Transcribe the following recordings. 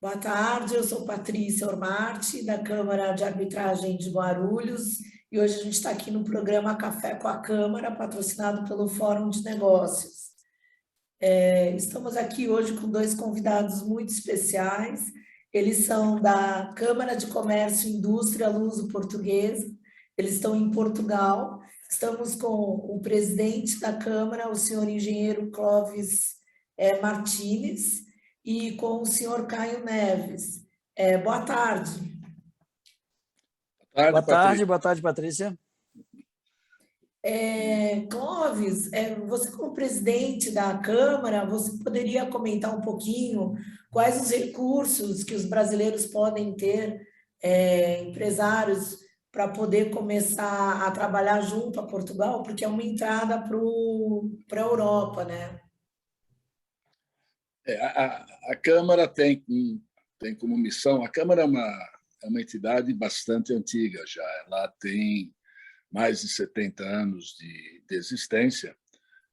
Boa tarde, eu sou Patrícia Ormati, da Câmara de Arbitragem de Guarulhos, e hoje a gente está aqui no programa Café com a Câmara, patrocinado pelo Fórum de Negócios. Estamos aqui hoje com dois convidados muito especiais. Eles são da Câmara de Comércio e Indústria Luso-Portuguesa, eles estão em Portugal. Estamos com o presidente da Câmara, o senhor engenheiro Clóvis Martins, e com o senhor Caio Neves. Boa tarde. Boa tarde, Patrícia. Clóvis, você como presidente da Câmara, você poderia comentar um pouquinho quais os recursos que os brasileiros podem ter, empresários, para poder começar a trabalhar junto a Portugal, porque é uma entrada para a Europa, né? A Câmara tem como missão, a Câmara é uma entidade bastante antiga já, ela tem mais de 70 anos de existência,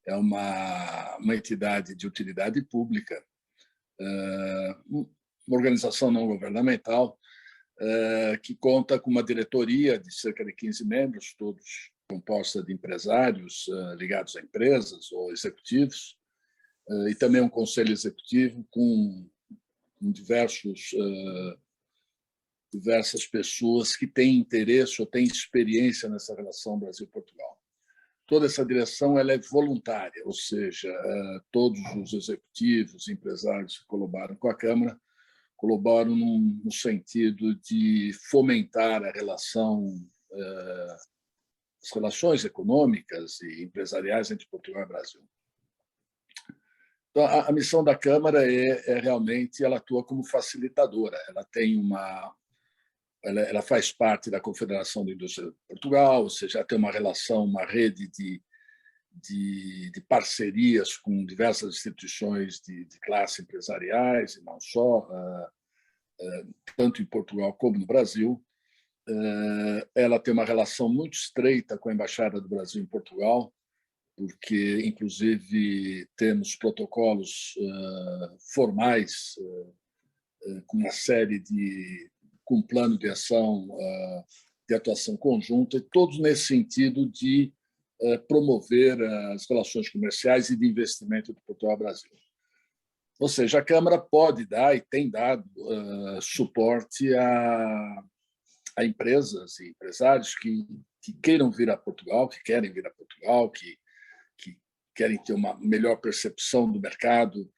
é uma entidade de utilidade pública, uma organização não governamental, que conta com uma diretoria de cerca de 15 membros, todos composta de empresários ligados a empresas ou executivos, e também um conselho executivo com diversas pessoas que têm interesse ou têm experiência nessa relação Brasil-Portugal. Toda essa direção ela é voluntária, ou seja, todos os executivos, empresários que colaboram com a Câmara colaboram no sentido de fomentar a relação, as relações econômicas e empresariais entre Portugal e Brasil. Então, a missão da Câmara realmente, ela atua como facilitadora. Ela faz parte da Confederação da Indústria de Portugal, ou seja, ela tem uma relação, uma rede de parcerias com diversas instituições de classe empresariais, e não só, tanto em Portugal como no Brasil. Ela tem uma relação muito estreita com a Embaixada do Brasil em Portugal, porque, inclusive, temos protocolos formais com uma série com um plano de ação, de atuação conjunta, e todos nesse sentido de promover as relações comerciais e de investimento de Portugal ao Brasil. Ou seja, a Câmara pode dar e tem dado suporte a empresas e empresários que queiram vir a Portugal, que querem vir a Portugal, que querem ter uma melhor percepção do mercado.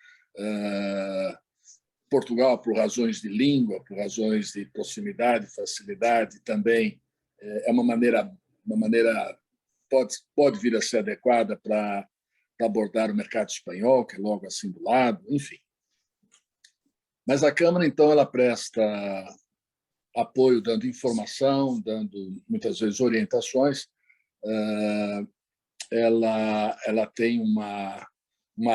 Portugal, por razões de língua, por razões de proximidade, facilidade, também é uma maneira pode vir a ser adequada para abordar o mercado espanhol, que é logo assim do lado, enfim. Mas a Câmara, então, ela presta apoio, dando informação, dando muitas vezes orientações. Ela tem uma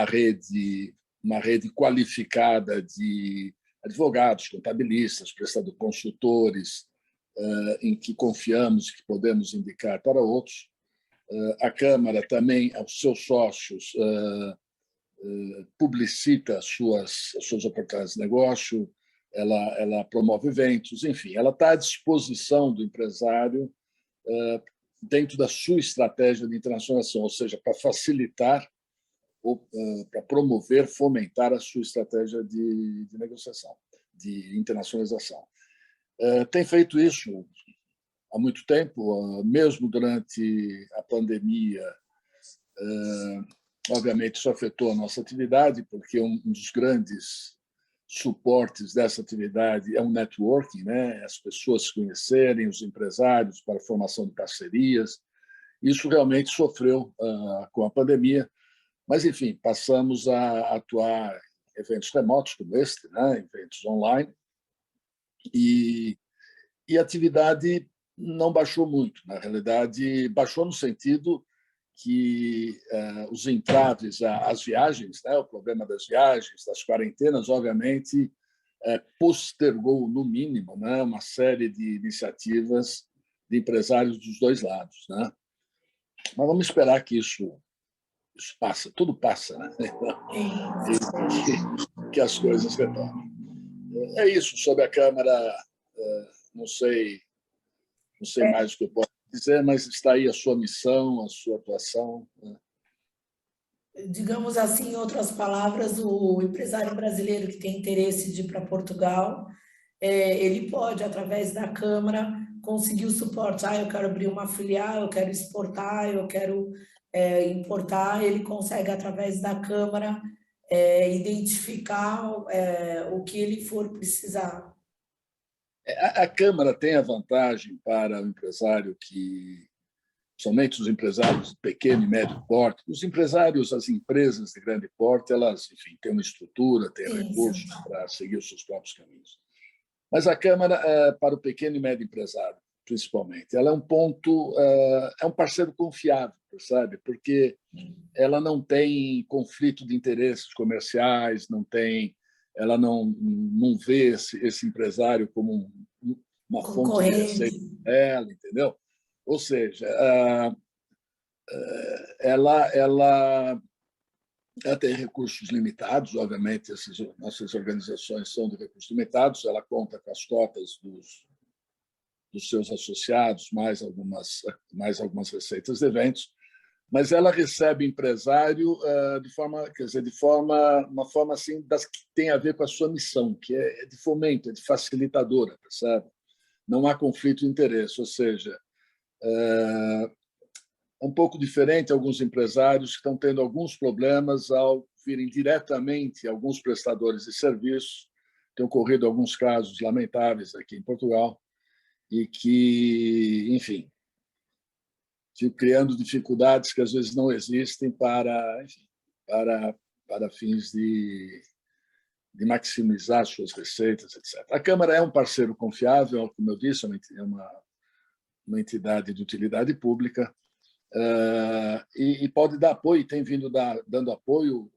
rede qualificada de advogados, contabilistas, prestadores, consultores, em que confiamos e que podemos indicar para outros. A Câmara também, aos seus sócios, publicita as suas oportunidades de negócio, ela promove eventos, enfim, ela está à disposição do empresário dentro da sua estratégia de internacionalização, ou seja, para facilitar ou para promover, fomentar a sua estratégia de negociação, de internacionalização. Tem feito isso há muito tempo, mesmo durante a pandemia. Obviamente, isso afetou a nossa atividade, porque um dos grandes suportes dessa atividade é um networking, né? As pessoas se conhecerem, os empresários para a formação de parcerias. Isso realmente sofreu com a pandemia, mas, enfim, passamos a atuar em eventos remotos como este, né? Eventos online, e a atividade não baixou muito. Na realidade, baixou no sentido que os entraves às viagens, né? O problema das viagens, das quarentenas, obviamente, postergou, no mínimo, né? Uma série de iniciativas de empresários dos dois lados, né? Mas vamos esperar que isso passa, tudo passa, né? Que as coisas retornem. É isso, sobre a Câmara, não sei mais o que eu posso dizer, mas está aí a sua missão, a sua atuação, né? Digamos assim, em outras palavras, o empresário brasileiro que tem interesse de ir para Portugal, ele pode, através da Câmara, conseguir o suporte. Eu quero abrir uma filial, eu quero exportar, eu quero importar. Ele consegue, através da Câmara, identificar o que ele for precisar. A Câmara tem a vantagem para o empresário que, somente os empresários de pequeno e médio porte, os empresários, as empresas de grande porte, elas, enfim, têm uma estrutura, têm recursos para seguir os seus próprios caminhos. Mas a Câmara, para o pequeno e médio empresário, principalmente, ela é um ponto, é um parceiro confiável, percebe? Porque ela não tem conflito de interesses comerciais, ela não vê esse empresário como uma fonte de receita dela, entendeu? Ou seja, ela tem recursos limitados, obviamente, nossas organizações são de recursos limitados, ela conta com as cotas dos seus associados, mais algumas receitas de eventos, mas ela recebe empresário uma forma assim das que tem a ver com a sua missão, que é de fomento, é de facilitadora, percebe? Não há conflito de interesse, ou seja, é um pouco diferente alguns empresários que estão tendo alguns problemas ao virem diretamente alguns prestadores de serviços. Tem ocorrido alguns casos lamentáveis aqui em Portugal e que, enfim, criando dificuldades que às vezes não existem para fins de maximizar suas receitas, etc. A Câmara é um parceiro confiável, como eu disse, é uma entidade de utilidade pública, e pode dar apoio, tem vindo dando apoio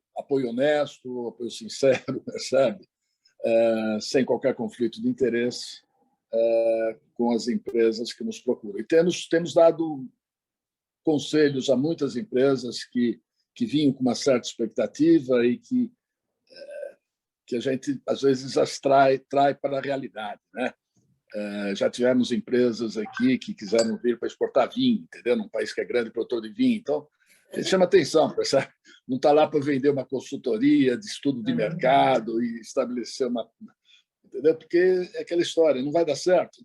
honesto, apoio sincero, percebe? Sem qualquer conflito de interesse com as empresas que nos procuram. E temos dado conselhos a muitas empresas que vinham com uma certa expectativa e que a gente, às vezes, as trai para a realidade, né? Já tivemos empresas aqui que quiseram vir para exportar vinho, entendeu? Num país que é grande produtor de vinho. Então, a gente chama atenção, percebe? Não está lá para vender uma consultoria de estudo de mercado e estabelecer uma... Entendeu? Porque é aquela história, não vai dar certo.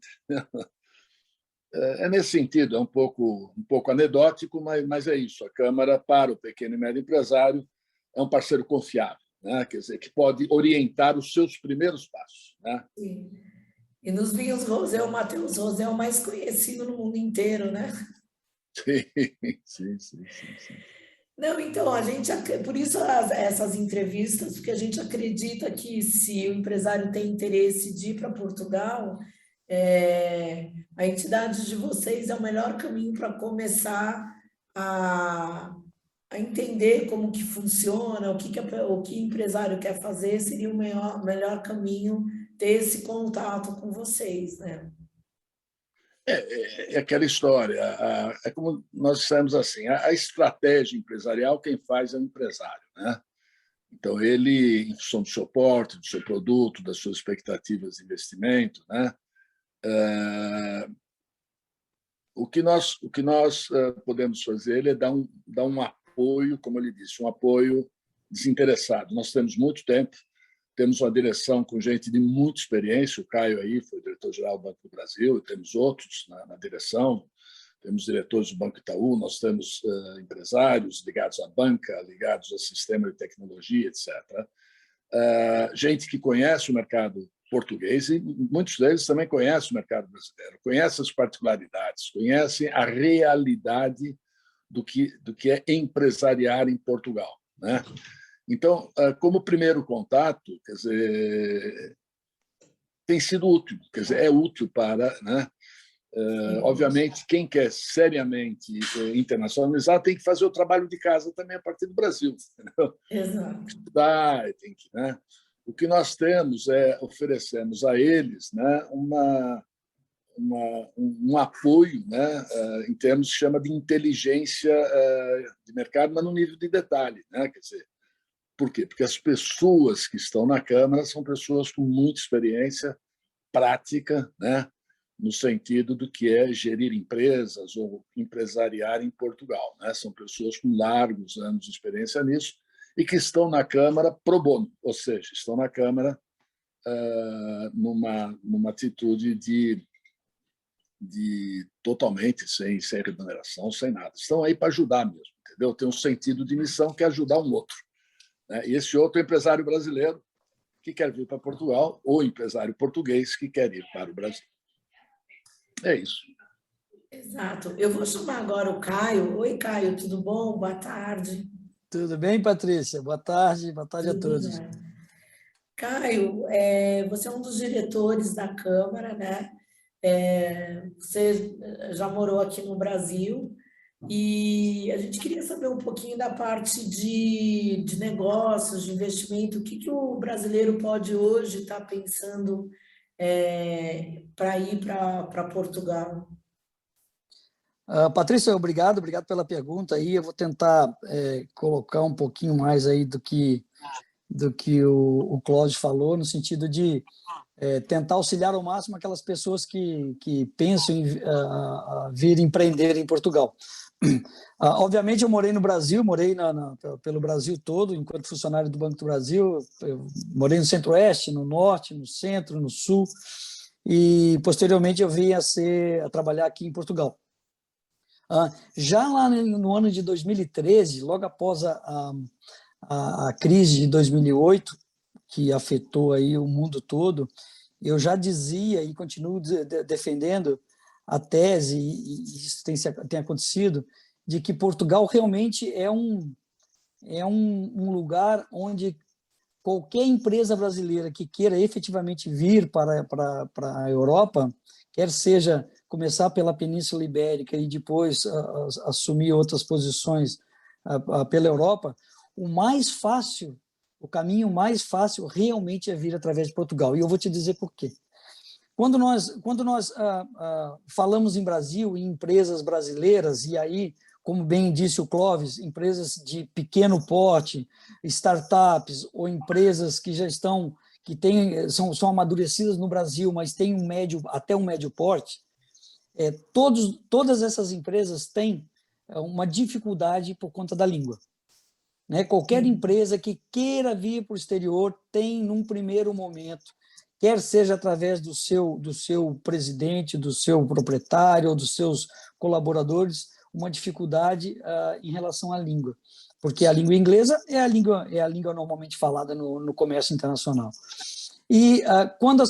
É nesse sentido, é um pouco anedótico, mas é isso. A Câmara, para o pequeno e médio empresário, é um parceiro confiável, né? Quer dizer, que pode orientar os seus primeiros passos, né? Sim. E nos vinhos rosé, o Matheus Rosé é o mais conhecido no mundo inteiro, né? Sim. Não, então, por isso essas entrevistas, porque a gente acredita que se o empresário tem interesse de ir para Portugal, a entidade de vocês é o melhor caminho para começar a entender como que funciona, o que o empresário quer fazer, seria o melhor caminho ter esse contato com vocês, né? É aquela história, é como nós dissemos assim, a estratégia empresarial quem faz é o empresário, né? Então, ele, em função do seu porte, do seu produto, das suas expectativas de investimento, né? O que nós podemos fazer é dar um apoio, como ele disse, um apoio desinteressado. Nós temos muito tempo, temos uma direção com gente de muita experiência, o Caio aí foi diretor-geral do Banco do Brasil, e temos outros na direção, temos diretores do Banco Itaú, nós temos empresários ligados à banca, ligados ao sistema de tecnologia, etc. Gente que conhece o mercado português e muitos deles também conhecem o mercado brasileiro, conhecem as particularidades, conhecem a realidade do que é empresariar em Portugal, né? Então, como primeiro contato, quer dizer, tem sido útil, quer dizer, é útil para, né? Obviamente, quem quer seriamente internacionalizar tem que fazer o trabalho de casa também a partir do Brasil. Entendeu? Exato. Estudar, tem que, né? O que nós temos oferecemos a eles, né, um apoio, né, em termos que chama de inteligência de mercado, mas no nível de detalhe, né? Quer dizer, Por quê? Porque as pessoas que estão na Câmara são pessoas com muita experiência prática, né, no sentido do que é gerir empresas ou empresariar em Portugal, né? São pessoas com largos anos de experiência nisso e que estão na Câmara pro bono, ou seja, estão na Câmara numa atitude de totalmente sem remuneração, sem nada. Estão aí para ajudar mesmo, entendeu? Tem um sentido de missão que é ajudar um outro, né? E esse outro empresário brasileiro que quer vir para Portugal ou empresário português que quer ir para o Brasil. É isso. Exato. Eu vou chamar agora o Caio. Oi, Caio, tudo bom? Boa tarde. Tudo bem, Patrícia? Boa tarde a Tudo todos. bem. Caio, você é um dos diretores da Câmara, né? Você já morou aqui no Brasil e a gente queria saber um pouquinho da parte de negócios, de investimento. O que que o brasileiro pode hoje estar pensando para ir para Portugal? Patrícia, obrigado pela pergunta aí. Eu vou tentar colocar um pouquinho mais aí do que o Cláudio falou, no sentido de tentar auxiliar ao máximo aquelas pessoas que pensam em vir empreender em Portugal. Obviamente, eu morei no Brasil, morei pelo Brasil todo, enquanto funcionário do Banco do Brasil. Eu morei no Centro-Oeste, no Norte, no Centro, no Sul, e posteriormente eu vim a trabalhar aqui em Portugal. Já lá no ano de 2013, logo após a crise de 2008, que afetou aí o mundo todo, eu já dizia e continuo defendendo a tese, e isso tem acontecido, de que Portugal realmente é um lugar onde qualquer empresa brasileira que queira efetivamente vir para a Europa, quer seja começar pela Península Ibérica e depois assumir outras posições pela Europa, o caminho mais fácil realmente é vir através de Portugal. E eu vou te dizer por quê. Quando nós falamos em Brasil, em empresas brasileiras, e aí, como bem disse o Clóvis, empresas de pequeno porte, startups ou empresas que já estão, são amadurecidas no Brasil, mas têm até um médio porte, todas essas empresas têm uma dificuldade por conta da língua, né? Qualquer empresa que queira vir para o exterior tem, num primeiro momento, quer seja através do seu presidente, do seu proprietário ou dos seus colaboradores, uma dificuldade em relação à língua, porque a língua inglesa é a língua normalmente falada no comércio internacional. E quando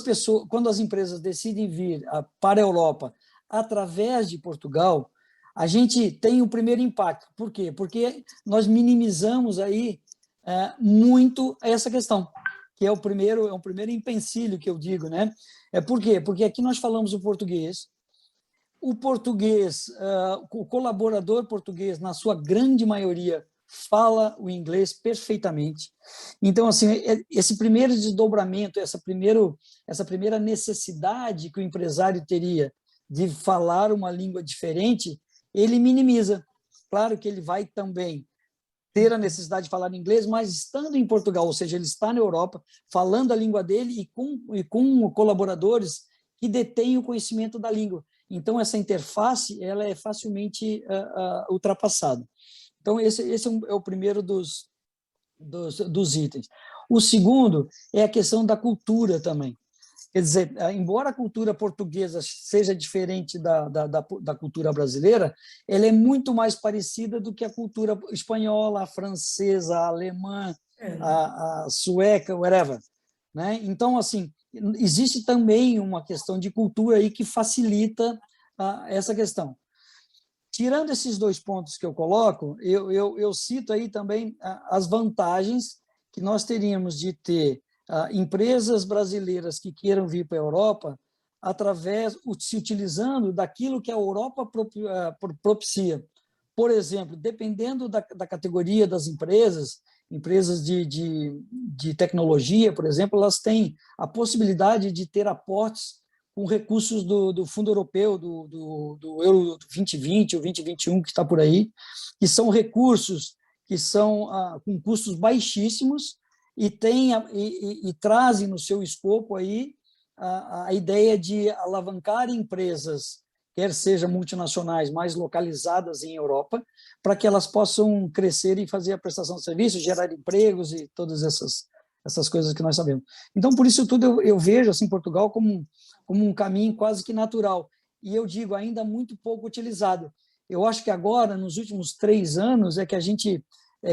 as empresas decidem vir para a Europa através de Portugal, a gente tem o primeiro impacto. Por quê? Porque nós minimizamos aí muito essa questão, que é um primeiro empecilho que eu digo, né? Por quê? Porque aqui nós falamos o português, o colaborador português, na sua grande maioria, fala o inglês perfeitamente. Então, assim, esse primeiro desdobramento, essa primeira necessidade que o empresário teria de falar uma língua diferente, ele minimiza. Claro que ele vai também ter a necessidade de falar inglês, mas estando em Portugal, ou seja, ele está na Europa, falando a língua dele e com colaboradores que detêm o conhecimento da língua. Então, essa interface ela é facilmente ultrapassada. Então, esse é o primeiro dos itens. O segundo é a questão da cultura também. Quer dizer, embora a cultura portuguesa seja diferente da cultura brasileira, ela é muito mais parecida do que a cultura espanhola, a francesa, a alemã, a sueca, whatever, né? Então, assim, existe também uma questão de cultura aí que facilita essa questão. Tirando esses dois pontos que eu coloco, eu cito aí também as vantagens que nós teríamos de ter empresas brasileiras que queiram vir para a Europa se utilizando daquilo que a Europa propicia. Por exemplo, dependendo da categoria das empresas de tecnologia, por exemplo, elas têm a possibilidade de ter aportes com recursos do Fundo Europeu, do Euro 2020 ou 2021, que está por aí, que são recursos que são com custos baixíssimos e trazem no seu escopo aí a ideia de alavancar empresas, quer sejam multinacionais mais localizadas em Europa, para que elas possam crescer e fazer a prestação de serviços, gerar empregos e todas essas coisas que nós sabemos. Então, por isso tudo, eu vejo assim, Portugal como um caminho quase que natural. E eu digo, ainda muito pouco utilizado. Eu acho que agora, nos últimos 3 anos,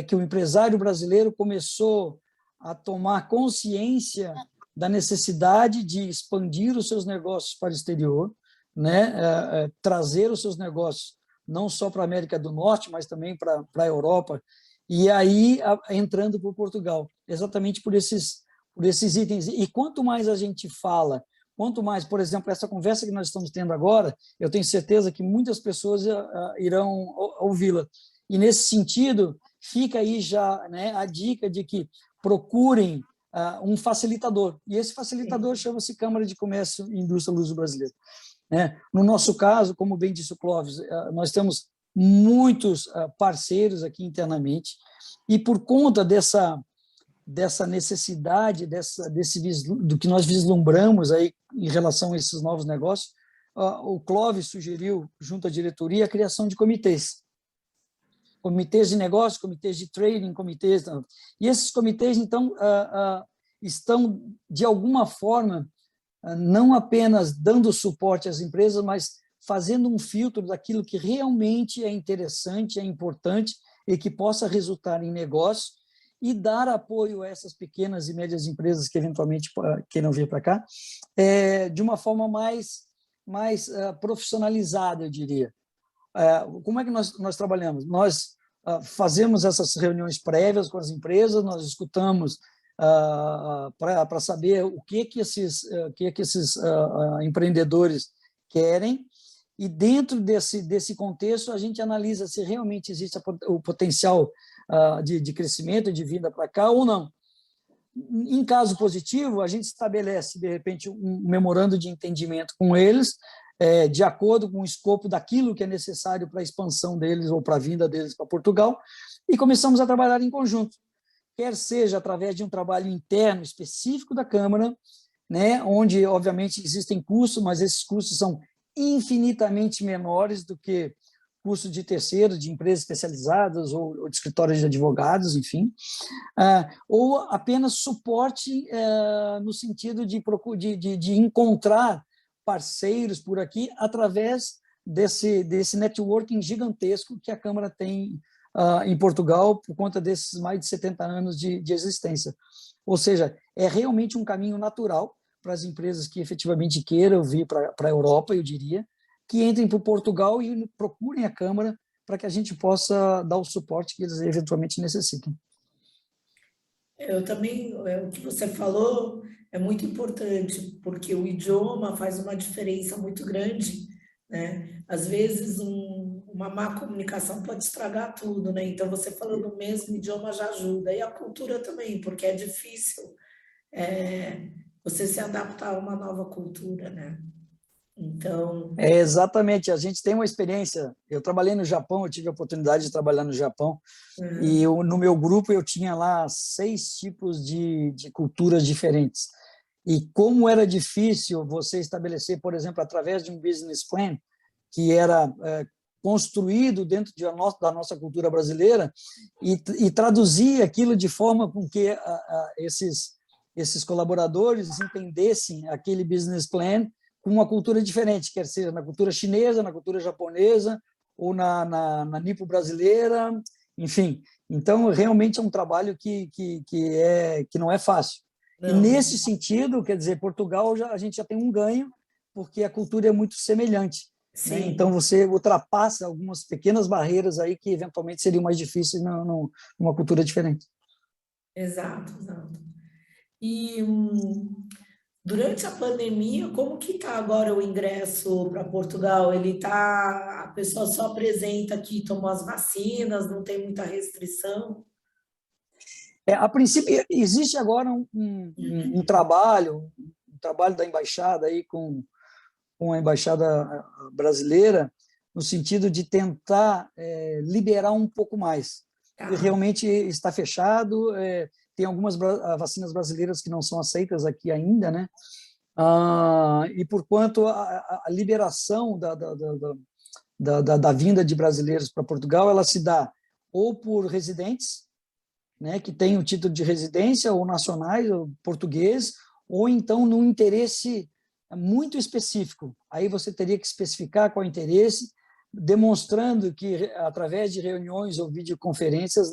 que o empresário brasileiro começou a tomar consciência da necessidade de expandir os seus negócios para o exterior, né? Trazer os seus negócios não só para a América do Norte, mas também para a Europa, e aí entrando por Portugal, exatamente por esses itens. E quanto mais a gente fala, quanto mais, por exemplo, essa conversa que nós estamos tendo agora, eu tenho certeza que muitas pessoas irão ouvi-la. E, nesse sentido, fica aí já, né, a dica de que procurem um facilitador. E esse facilitador chama-se Câmara de Comércio e Indústria Luso-Brasileira. No nosso caso, como bem disse o Clóvis, nós temos muitos parceiros aqui internamente, e por conta dessa necessidade, do que nós vislumbramos aí em relação a esses novos negócios, o Clóvis sugeriu, junto à diretoria, a criação de comitês de negócio, comitês de trading, e esses comitês, então, estão, de alguma forma, não apenas dando suporte às empresas, mas fazendo um filtro daquilo que realmente é interessante, é importante e que possa resultar em negócio, e dar apoio a essas pequenas e médias empresas que eventualmente queiram vir para cá, de uma forma mais profissionalizada, eu diria. Como é que nós trabalhamos? Nós fazemos essas reuniões prévias com as empresas, nós escutamos para saber o que esses empreendedores querem, e dentro desse contexto a gente analisa se realmente existe o potencial de crescimento, de vinda para cá ou não. Em caso positivo, a gente estabelece, de repente, um memorando de entendimento com eles, de acordo com o escopo daquilo que é necessário para a expansão deles ou para a vinda deles para Portugal, e começamos a trabalhar em conjunto, quer seja através de um trabalho interno específico da Câmara, né, onde, obviamente, existem custos, mas esses custos são infinitamente menores do que custos de terceiros, de empresas especializadas ou de escritórios de advogados, enfim, ou apenas suporte no sentido de encontrar parceiros por aqui através desse networking gigantesco que a Câmara tem em Portugal por conta desses mais de 70 anos de existência. Ou seja, é realmente um caminho natural para as empresas que efetivamente queiram vir para a Europa, eu diria, que entrem para Portugal e procurem a Câmara para que a gente possa dar o suporte que eles eventualmente necessitam. Eu também, o que você falou é muito importante, porque o idioma faz uma diferença muito grande, né? Às vezes, uma má comunicação pode estragar tudo, né? Então, você falando o mesmo idioma já ajuda. E a cultura também, porque é difícil você se adaptar a uma nova cultura, né? Então... exatamente, a gente tem uma experiência. Eu trabalhei no Japão, eu tive a oportunidade de trabalhar no Japão, e no meu grupo eu tinha lá 6 tipos de culturas diferentes. E como era difícil você estabelecer, por exemplo, através de um business plan, que era construído dentro da nossa cultura brasileira, e traduzir aquilo de forma com que esses colaboradores entendessem aquele business plan com uma cultura diferente, quer seja na cultura chinesa, na cultura japonesa, ou na nipo-brasileira, enfim. Então, realmente é um trabalho que não é fácil. Não. E, nesse sentido, quer dizer, Portugal, a gente já tem um ganho, porque a cultura é muito semelhante. Né? Então, você ultrapassa algumas pequenas barreiras aí que, eventualmente, seriam mais difíceis numa cultura diferente. Exato, exato. E... durante a pandemia, como que está agora o ingresso para Portugal? A pessoa só apresenta aqui, tomou as vacinas, não tem muita restrição? A princípio, existe agora um trabalho da embaixada aí com a embaixada brasileira, no sentido de tentar liberar um pouco mais. realmente está fechado. Tem algumas vacinas brasileiras que não são aceitas aqui ainda, né? E por quanto a liberação da vinda de brasileiros para Portugal, ela se dá ou por residentes, né, que têm o título de residência, ou nacionais, ou português, ou então num interesse muito específico. Aí você teria que especificar qual é o interesse, demonstrando que, através de reuniões ou videoconferências,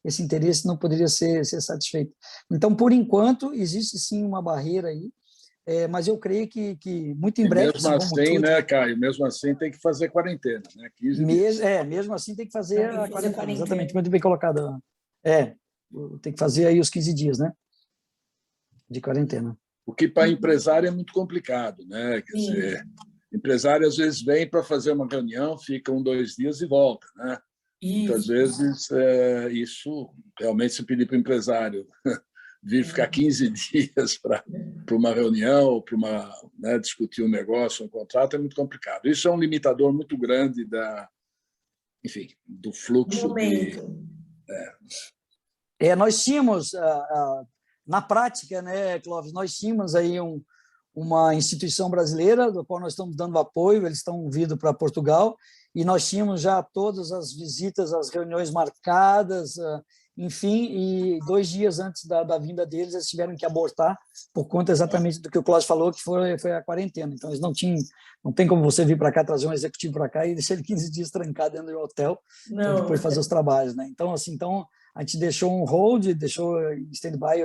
esse interesse não poderia ser satisfeito. Então, por enquanto, existe sim uma barreira aí, mas eu creio que muito em breve, mesmo assim, né, Caio? Mesmo assim, tem que fazer quarentena, né? 15 dias. Mesmo assim tem que fazer Tem a que fazer quarentena. quarentena. Exatamente, muito bem colocado. Tem que fazer aí os 15 dias, né, de quarentena. O que para empresário é muito complicado, né? Quer dizer, empresário às vezes vem para fazer uma reunião, fica 2 dias e volta, né? Muitas vezes isso realmente, se pedir para o empresário vir ficar 15 dias para uma reunião, para né, discutir um negócio, um contrato, é muito complicado. Isso é um limitador muito grande enfim, do fluxo de... Nós tínhamos, na prática, né, Clóvis, nós tínhamos aí uma instituição brasileira, do qual nós estamos dando apoio, eles estão vindo para Portugal, e nós tínhamos já todas as visitas, as reuniões marcadas, enfim, e 2 dias antes da vinda deles, eles tiveram que abortar, por conta exatamente do que o Clóvis falou, que foi a quarentena. Então, eles não tem como você vir para cá, trazer um executivo para cá e deixar ele 15 dias trancado dentro do hotel, para depois fazer os trabalhos, né? Então, assim, a gente deixou um hold, deixou em stand-by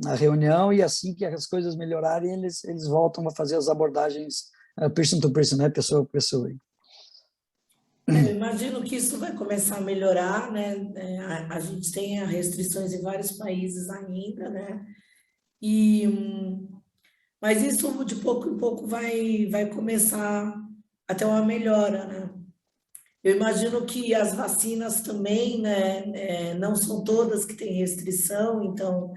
a reunião, e assim que as coisas melhorarem, eles voltam a fazer as abordagens person to person, né? Pessoa a pessoa. Eu imagino que isso vai começar a melhorar, né? A gente tem restrições em vários países ainda, né? Mas isso de pouco em pouco vai começar a ter uma melhora, né? Eu imagino que as vacinas também, né? Não são todas que têm restrição, então.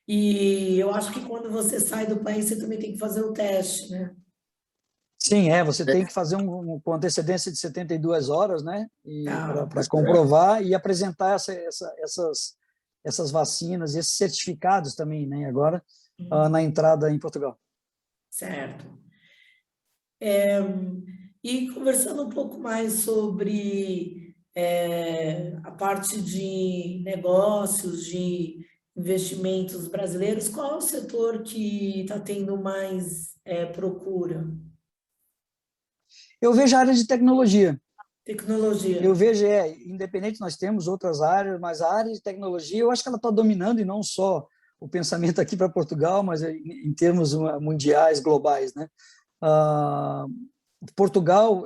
E eu acho que quando você sai do país, você também tem que fazer o teste, né? Sim, você tem que fazer com antecedência de 72 horas, né? Tá. Para comprovar e apresentar essas vacinas, esses certificados também, né? Agora, na entrada em Portugal. Certo. E conversando um pouco mais sobre a parte de negócios, de investimentos brasileiros, qual é o setor que está tendo mais procura? Eu vejo a área de tecnologia. Tecnologia. Eu vejo, independente, nós temos outras áreas, mas a área de tecnologia, eu acho que ela está dominando, e não só o pensamento aqui para Portugal, mas em termos mundiais, globais, né? Portugal,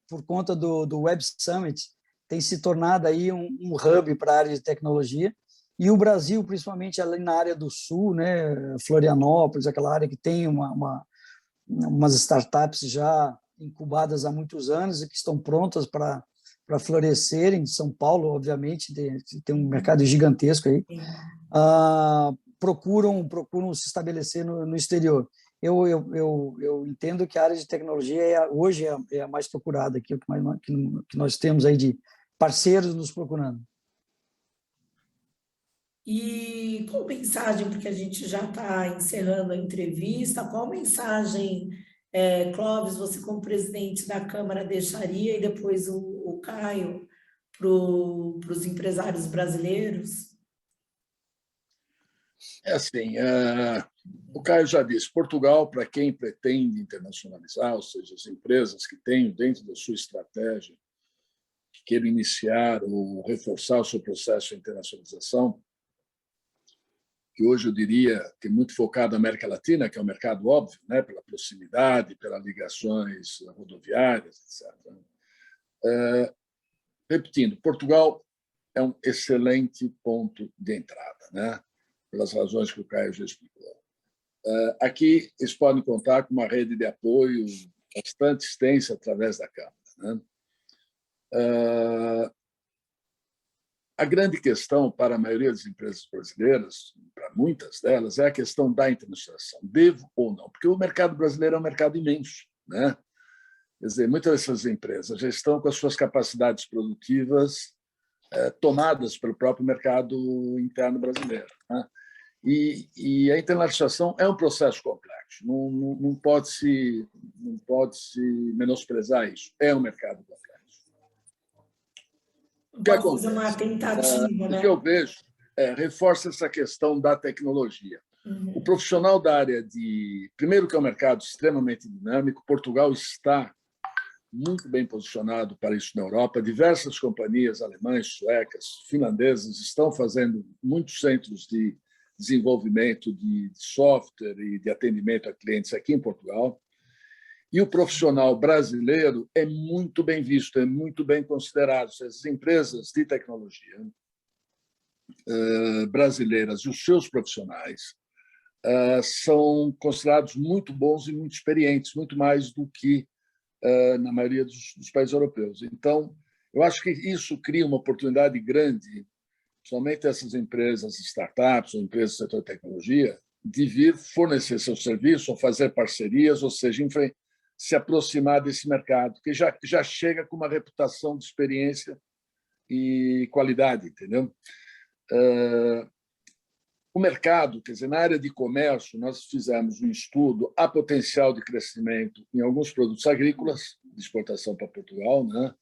por conta do Web Summit, tem se tornado aí um hub para a área de tecnologia, e o Brasil, principalmente ali na área do Sul, né? Florianópolis, aquela área que tem umas startups já incubadas há muitos anos e que estão prontas para florescerem. São Paulo, obviamente, tem um mercado gigantesco aí. Procuram se estabelecer no exterior. Eu entendo que a área de tecnologia hoje é a mais procurada, que nós temos aí de parceiros nos procurando. E qual mensagem, porque a gente já está encerrando a entrevista, qual mensagem, Clóvis, você como presidente da Câmara deixaria, e depois o Caio, para os empresários brasileiros? Assim, o Caio já disse, Portugal, para quem pretende internacionalizar, ou seja, as empresas que tenham dentro da sua estratégia, que queiram iniciar ou reforçar o seu processo de internacionalização, que hoje eu diria que é muito focado na América Latina, que é um mercado óbvio, né, pela proximidade, pelas ligações rodoviárias, etc. Repetindo, Portugal é um excelente ponto de entrada, né, pelas razões que o Caio já explicou. Aqui eles podem contar com uma rede de apoio bastante extensa através da Câmara, né? A grande questão para a maioria das empresas brasileiras, para muitas delas, é a questão da internacionalização. Devo ou não? Porque o mercado brasileiro é um mercado imenso, né? Quer dizer, muitas dessas empresas já estão com as suas capacidades produtivas tomadas pelo próprio mercado interno brasileiro, né? E a internacionalização é um processo complexo, não pode se menosprezar isso, é um mercado complexo. Não pode fazer uma tentativa, O né? que eu vejo reforça essa questão da tecnologia. O profissional da área de... Primeiro que é um mercado extremamente dinâmico, Portugal está muito bem posicionado para isso na Europa, diversas companhias alemãs, suecas, finlandesas estão fazendo muitos centros de desenvolvimento de software e de atendimento a clientes aqui em Portugal. E o profissional brasileiro é muito bem visto, é muito bem considerado. As empresas de tecnologia brasileiras e os seus profissionais são considerados muito bons e muito experientes, muito mais do que na maioria dos países europeus. Então, eu acho que isso cria uma oportunidade grande, somente essas empresas, startups ou empresas do setor de tecnologia, de vir fornecer seu serviço ou fazer parcerias, ou seja, se aproximar desse mercado, que já chega com uma reputação de experiência e qualidade, entendeu? O mercado, quer dizer, na área de comércio, nós fizemos um estudo a potencial de crescimento em alguns produtos agrícolas de exportação para Portugal, né?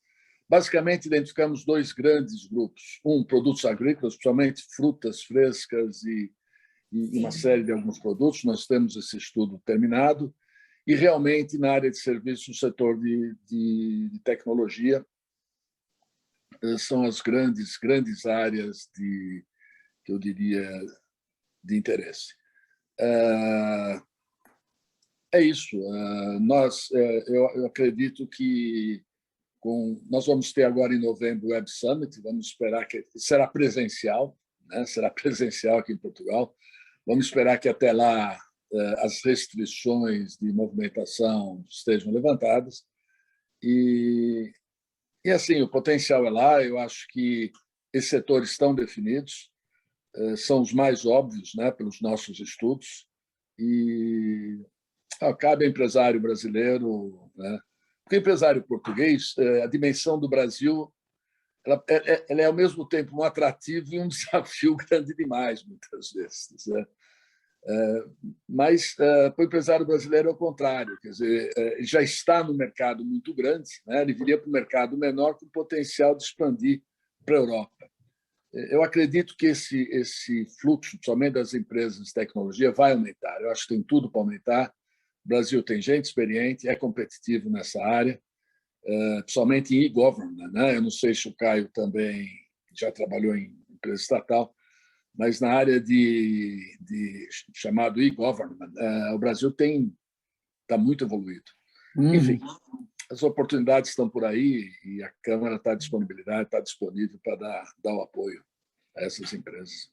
Basicamente, identificamos dois grandes grupos. Produtos agrícolas, principalmente frutas frescas e uma série de alguns produtos. Nós temos esse estudo terminado. E, realmente, na área de serviços, o setor de tecnologia são as grandes áreas que eu diria, de interesse. É isso. Eu acredito que nós vamos ter agora em novembro o Web Summit, vamos esperar que será presencial, né? Será presencial aqui em Portugal. Vamos esperar que até lá as restrições de movimentação estejam levantadas e assim o potencial é lá. Eu acho que esses setores estão definidos, são os mais óbvios, né, pelos nossos estudos e cabe ao empresário brasileiro, né? Porque o empresário português, a dimensão do Brasil, ela é ao mesmo tempo um atrativo e um desafio grande demais, muitas vezes, né? Mas para o empresário brasileiro é o contrário, quer dizer, ele já está no mercado muito grande, né? Ele viria para o mercado menor com potencial de expandir para a Europa. Eu acredito que esse fluxo, somente das empresas de tecnologia, vai aumentar. Eu acho que tem tudo para aumentar. O Brasil tem gente experiente, é competitivo nessa área, principalmente em e-government, né? Eu não sei se o Caio também já trabalhou em empresa estatal, mas na área de chamado e-government, o Brasil está muito evoluído. Enfim, as oportunidades estão por aí e a Câmara está disponível para dar o apoio a essas empresas.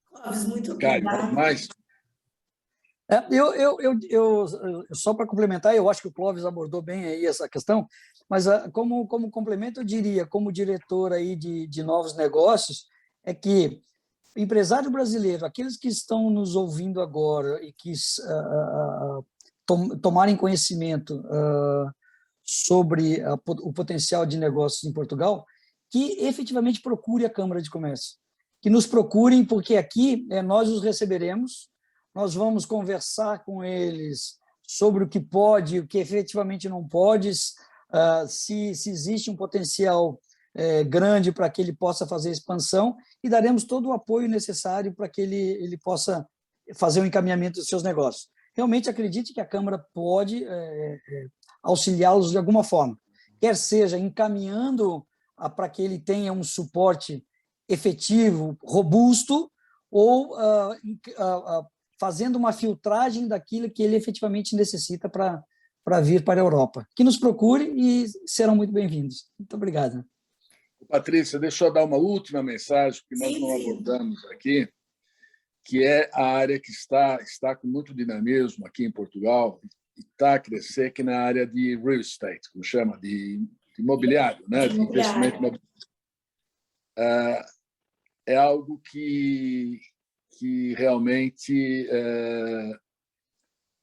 Clóvis, muito Caio, obrigada. mais? Só para complementar, eu acho que o Clóvis abordou bem aí essa questão, mas como complemento, eu diria, como diretor aí de novos negócios, é que o empresário brasileiro, aqueles que estão nos ouvindo agora e que tomarem conhecimento sobre o potencial de negócios em Portugal, que efetivamente procure a Câmara de Comércio, que nos procurem, porque aqui nós os receberemos, nós vamos conversar com eles sobre o que pode, o que efetivamente não pode, se existe um potencial grande para que ele possa fazer expansão, e daremos todo o apoio necessário para que ele possa fazer o encaminhamento dos seus negócios. Realmente acredite que a Câmara pode auxiliá-los de alguma forma, quer seja encaminhando para que ele tenha um suporte efetivo, robusto, ou fazendo uma filtragem daquilo que ele efetivamente necessita para vir para a Europa. Que nos procure e serão muito bem-vindos. Muito obrigado. Patrícia, deixa eu dar uma última mensagem que nós não abordamos aqui, que é a área que está com muito dinamismo aqui em Portugal e está a crescer, que na área de real estate, como chama, de imobiliário, né? De investimento imobiliário. É algo que realmente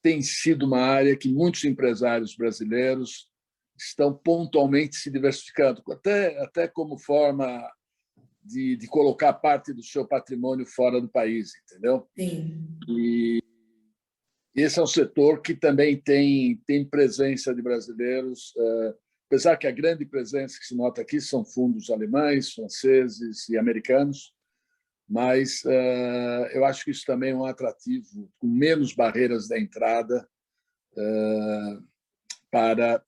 tem sido uma área que muitos empresários brasileiros estão pontualmente se diversificando, até como forma de colocar parte do seu patrimônio fora do país, entendeu? Sim. E esse é um setor que também tem presença de brasileiros, apesar que a grande presença que se nota aqui são fundos alemães, franceses e americanos, mas eu acho que isso também é um atrativo, com menos barreiras da entrada para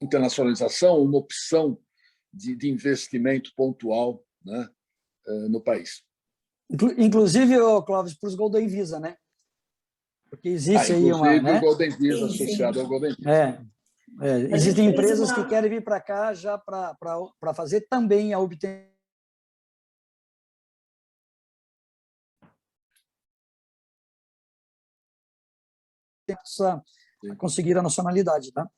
internacionalização, uma opção de investimento pontual, né, no país. Inclusive, Clóvis, para os Golden Visa, né? Porque existe aí inclusive né? o Golden Visa associado ao Golden Visa. Existem empresas que querem vir para cá já para fazer também a obtenção a conseguir a nacionalidade, tá?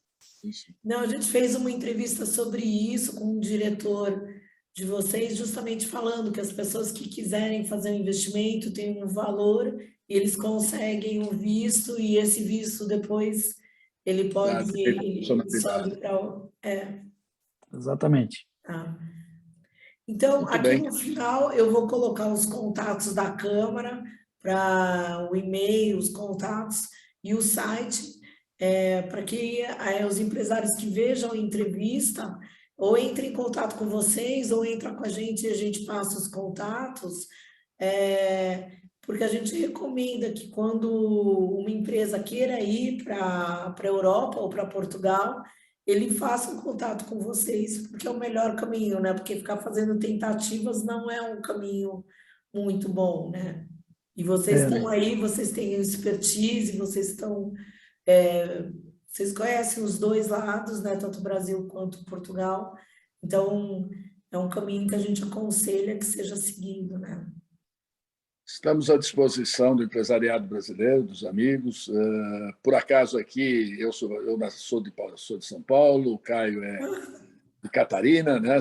Não, a gente fez uma entrevista sobre isso com um diretor de vocês, justamente falando que as pessoas que quiserem fazer um investimento têm um valor, e eles conseguem o visto, e esse visto depois ele pode sobe para Exatamente. Então, muito aqui bem. no final, eu vou colocar os contatos da Câmara, para o e-mail, os contatos e o site, para que os empresários que vejam a entrevista ou entrem em contato com vocês, ou entram com a gente e a gente passa os contatos, porque a gente recomenda que quando uma empresa queira ir para a Europa ou para Portugal, ele faça um contato com vocês, porque é o melhor caminho, né? Porque ficar fazendo tentativas não é um caminho muito bom, né? E vocês estão aí, vocês têm expertise, vocês conhecem os dois lados, né? Tanto o Brasil quanto Portugal. Então, é um caminho que a gente aconselha que seja seguido, né? Estamos à disposição do empresariado brasileiro, dos amigos. Por acaso aqui, eu sou de São Paulo, o Caio é de Catarina, né?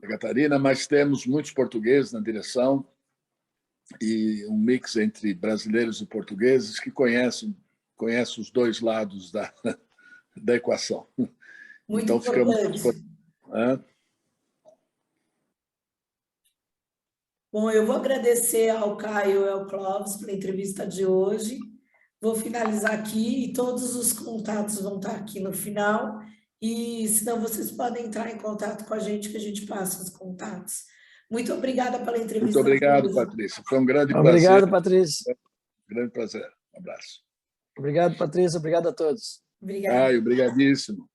De Catarina, mas temos muitos portugueses na direção e um mix entre brasileiros e portugueses que conhecem os dois lados da equação. Muito então, ficamos à importante. disposição. Bom, eu vou agradecer ao Caio e ao Clóvis pela entrevista de hoje. Vou finalizar aqui e todos os contatos vão estar aqui no final. E, senão, vocês podem entrar em contato com a gente, que a gente passa os contatos. Muito obrigada pela entrevista. Muito obrigado, Patrícia. Foi um grande prazer. Obrigado, Patrícia. Grande prazer. Um abraço. Obrigado, Patrícia. Obrigado a todos. Obrigada. Caio, obrigadíssimo.